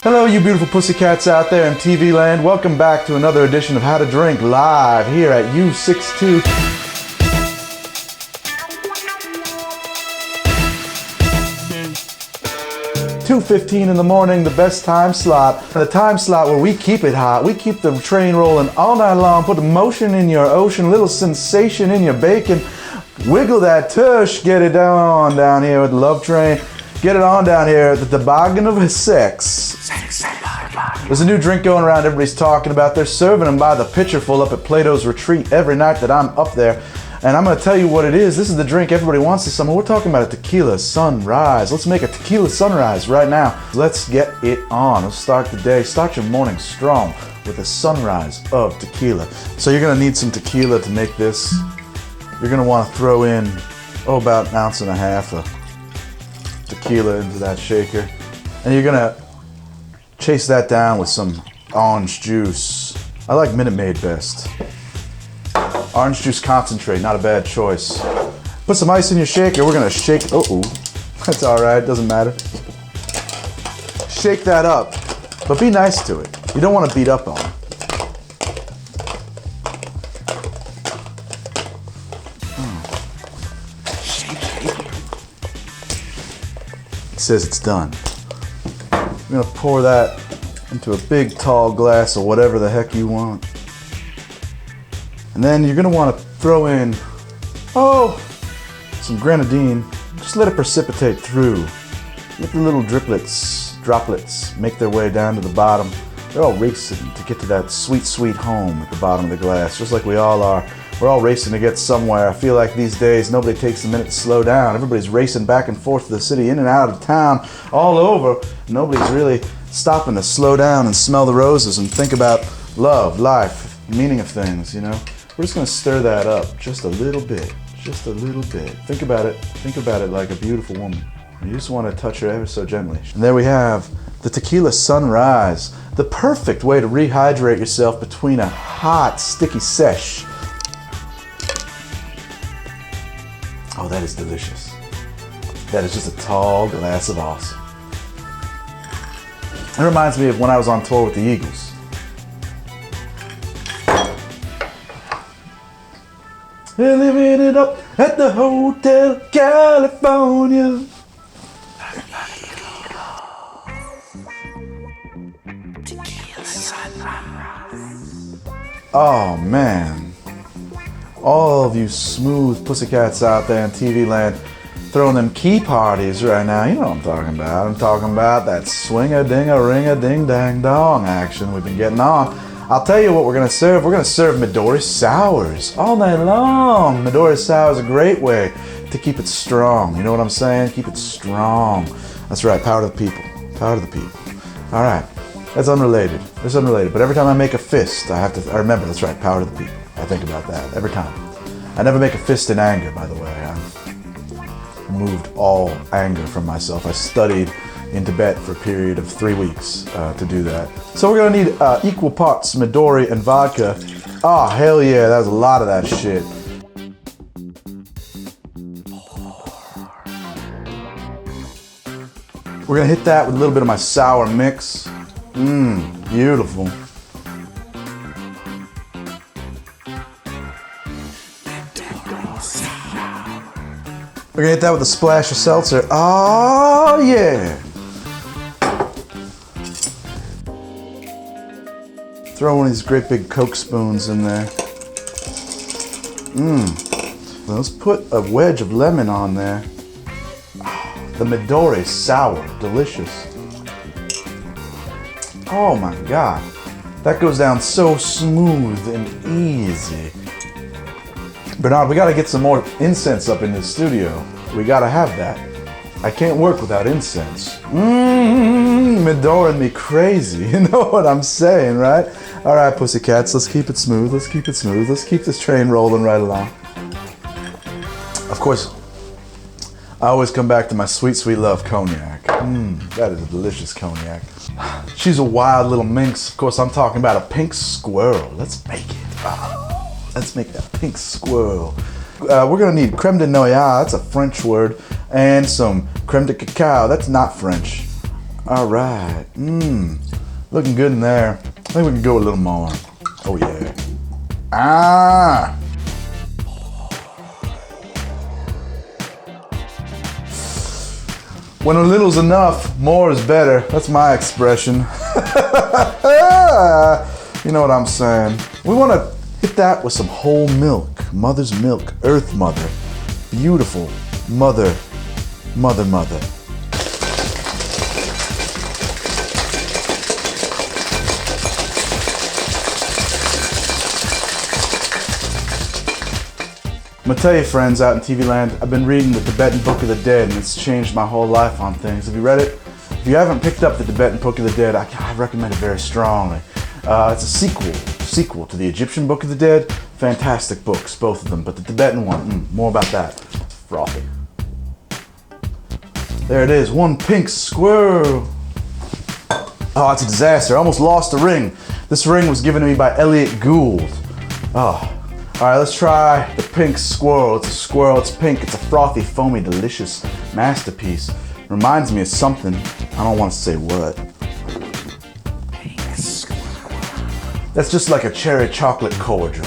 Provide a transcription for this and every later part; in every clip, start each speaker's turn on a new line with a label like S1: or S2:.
S1: Hello, you beautiful pussycats out there in TV land. Welcome back to another edition of How to Drink live here at U62. 2:15 in the morning, the best time slot. The time slot where we keep it hot. We keep the train rolling all night long. Put motion in your ocean, little sensation in your bacon. Wiggle that tush. Get it on down here with the love train. Get it on down here at the toboggan of sex. There's a new drink going around everybody's talking about. They're serving them by the pitcherful up at Plato's Retreat every night that I'm up there. And I'm going to tell you what it is. This is the drink everybody wants this summer. We're talking about a Tequila Sunrise. Let's make a Tequila Sunrise right now. Let's get it on. Let's start the day. Start your morning strong with a sunrise of tequila. So you're going to need some tequila to make this. You're going to want to throw in, about 1.5 ounces of tequila into that shaker. And you're going to chase that down with some orange juice. I like Minute Maid best. Orange juice concentrate, not a bad choice. Put some ice in your shaker. We're gonna shake, that's all right, doesn't matter. Shake that up, but be nice to it. You don't want to beat up on it. It says it's done. I'm gonna pour that into a big tall glass of whatever the heck you want. And then you're gonna wanna throw in, some grenadine. Just let it precipitate through. Let the little droplets make their way down to the bottom. They're all racing to get to that sweet, sweet home at the bottom of the glass, just like we all are. We're all racing to get somewhere. I feel like these days nobody takes a minute to slow down. Everybody's racing back and forth to the city, in and out of town, all over. Nobody's really stopping to slow down and smell the roses and think about love, life, meaning of things, you know? We're just gonna stir that up just a little bit, just a little bit. Think about it like a beautiful woman. You just wanna touch her ever so gently. And there we have the Tequila Sunrise, the perfect way to rehydrate yourself between a hot, sticky sesh. Oh, that is delicious. That is just a tall glass of awesome. It reminds me of when I was on tour with the Eagles. They're living it up at the Hotel California. Oh man, all of you smooth pussycats out there in TV land throwing them key parties right now, you know what I'm talking about. I'm talking about that swing-a-ding-a-ring-a-ding-dang-dong action we've been getting on. I'll tell you what we're gonna serve. We're gonna serve Midori Sours all night long. Midori Sour is a great way to keep it strong. You know what I'm saying? Keep it strong. That's right, power to the people. Power to the people. All right, that's unrelated. It's unrelated, but every time I make a fist, I remember, that's right, power to the people. I think about that every time. I never make a fist in anger, by the way. I've removed all anger from myself. I studied in Tibet for a period of 3 weeks to do that. So we're gonna need equal parts Midori and vodka. Oh, hell yeah, that was a lot of that shit. We're gonna hit that with a little bit of my sour mix. Beautiful. We're gonna hit that with a splash of seltzer. Oh yeah. Throw one of these great big Coke spoons in there. Let's put a wedge of lemon on there. The Midori Sour, delicious. Oh my God. That goes down so smooth and easy. Bernard, we gotta get some more incense up in the studio. We gotta have that. I can't work without incense. Midori me crazy. You know what I'm saying, right? All right, pussycats, let's keep it smooth. Let's keep it smooth. Let's keep this train rolling right along. Of course, I always come back to my sweet, sweet love cognac. That is a delicious cognac. She's a wild little minx. Of course, I'm talking about a pink squirrel. Let's make it. Let's make that pink squirrel. We're gonna need Creme De Noyauz, that's a French word, and some Creme De Cacao, that's not French. All right. Looking good in there. I think we can go a little more. Oh yeah. Ah! When a little's enough, more is better. That's my expression. You know what I'm saying. We want to hit that with some whole milk. Mother's milk. Earth mother. Beautiful. Mother. Mother, mother. I'm gonna tell you, friends out in TV land, I've been reading the Tibetan Book of the Dead and it's changed my whole life on things. Have you read it? If you haven't picked up the Tibetan Book of the Dead, I recommend it very strongly. It's a sequel to the Egyptian Book of the Dead. Fantastic books, both of them, but the Tibetan one, more about that. Frothy. There it is, one pink squirrel. Oh, it's a disaster. I almost lost the ring. This ring was given to me by Elliot Gould. Oh. All right, let's try the pink squirrel. It's a squirrel, it's pink, it's a frothy, foamy, delicious masterpiece. Reminds me of something. I don't want to say what. Pink squirrel. That's just like a cherry chocolate cordial.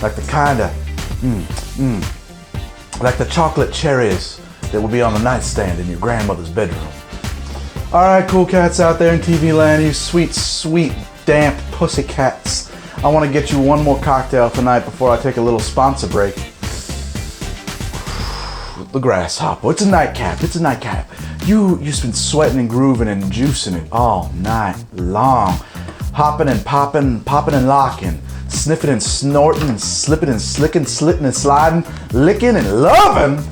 S1: Like the kinda, like the chocolate cherries that would be on the nightstand in your grandmother's bedroom. All right, cool cats out there in TV land, you sweet, sweet, damp pussycats. I want to get you one more cocktail tonight before I take a little sponsor break. The Grasshopper. It's a nightcap. It's a nightcap. You've been sweating and grooving and juicing it all night long. Hopping and popping, popping and locking. Sniffing and snorting and slipping and slicking, slitting and sliding. Licking and loving.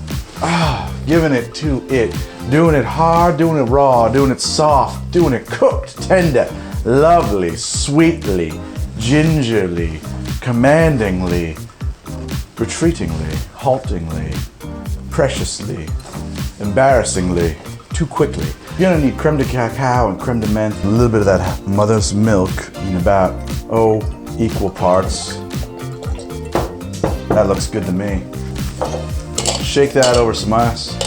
S1: Giving it to it. Doing it hard, doing it raw, doing it soft, doing it cooked, tender, lovely, sweetly, gingerly, commandingly, retreatingly, haltingly, preciously, embarrassingly, too quickly. You're gonna need creme de cacao and creme de menthe, a little bit of that mother's milk in about, equal parts. That looks good to me. Shake that over some ice.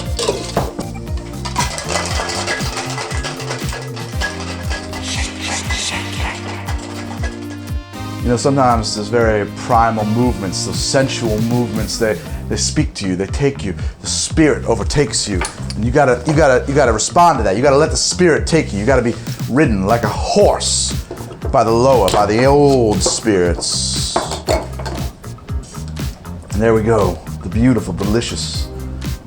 S1: You know, sometimes there's very primal movements, those sensual movements, they speak to you, they take you, the spirit overtakes you, and you gotta respond to that. You gotta let the spirit take you. You gotta be ridden like a horse by the old spirits. And there we go, the beautiful, delicious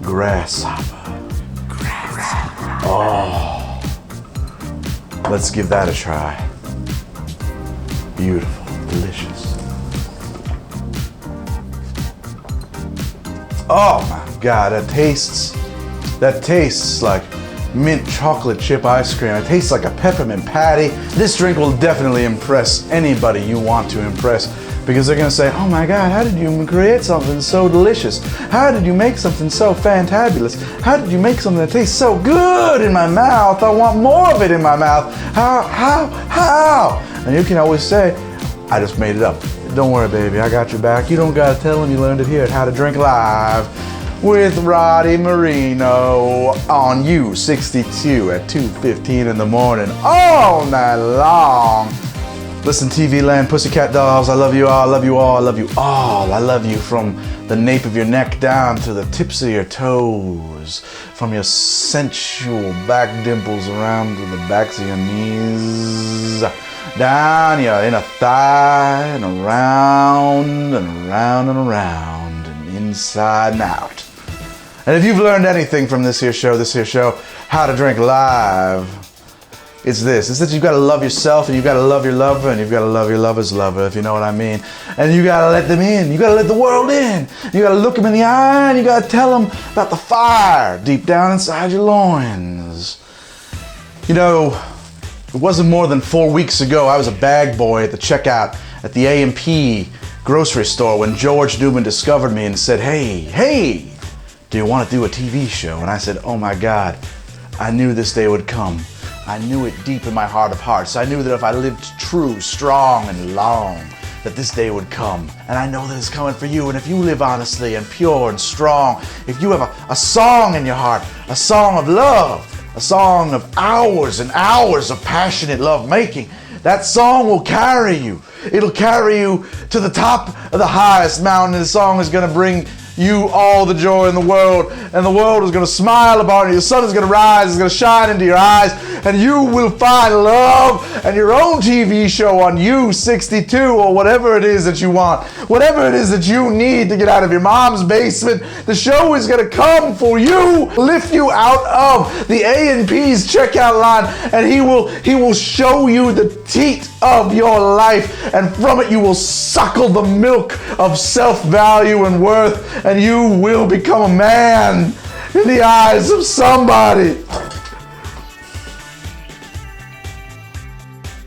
S1: grasshopper. Oh, let's give that a try. Beautiful. Delicious. Oh my God, that tastes like mint chocolate chip ice cream. It tastes like a peppermint patty. This drink will definitely impress anybody you want to impress because they're gonna say, oh my God, how did you create something so delicious? How did you make something so fantabulous? How did you make something that tastes so good in my mouth? I want more of it in my mouth. How? And you can always say, I just made it up. Don't worry, baby, I got your back. You don't gotta tell them, you learned it here at How to Drink Live with Rodney Marino on U62 at 2:15 in the morning, all night long. Listen, TV land, pussycat dolls, I love you all, I love you all, I love you all. I love you from the nape of your neck down to the tips of your toes, from your sensual back dimples around to the backs of your knees. Down your inner thigh and around and around and around and inside and out. And if you've learned anything from this here show, How to Drink Live, it's this. It's that you've got to love yourself and you've got to love your lover and you've got to love your lover's lover, if you know what I mean. And you got to let them in. You got to let the world in. You got to look them in the eye and you got to tell them about the fire deep down inside your loins. You know, it wasn't more than 4 weeks ago, I was a bag boy at the checkout at the A&P grocery store when George Newman discovered me and said, hey, do you want to do a TV show? And I said, oh my God, I knew this day would come. I knew it deep in my heart of hearts. I knew that if I lived true, strong, and long, that this day would come. And I know that it's coming for you. And if you live honestly and pure and strong, if you have a song in your heart, a song of love, a song of hours and hours of passionate love making. That song will carry you. It'll carry you to the top of the highest mountain. The song is going to bring you all the joy in the world, and the world is going to smile upon you. The sun is going to rise, it's going to shine into your eyes, and you will find love and your own TV show on U62 or whatever it is that you want. Whatever it is that you need to get out of your mom's basement, the show is going to come for you, lift you out of the A&P's checkout line, and he will show you the teat of your life, and from it you will suckle the milk of self-value and worth, and you will become a man in the eyes of somebody.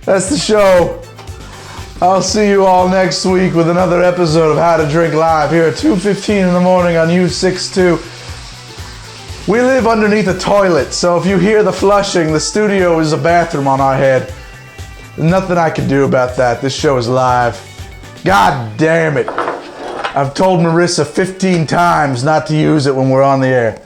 S1: That's the show. I'll see you all next week with another episode of How to Drink Live here at 2:15 in the morning on U62. We live underneath a toilet, so if you hear the flushing, the studio is a bathroom on our head. Nothing I can do about that. This show is live. God damn it. I've told Marissa 15 times not to use it when we're on the air.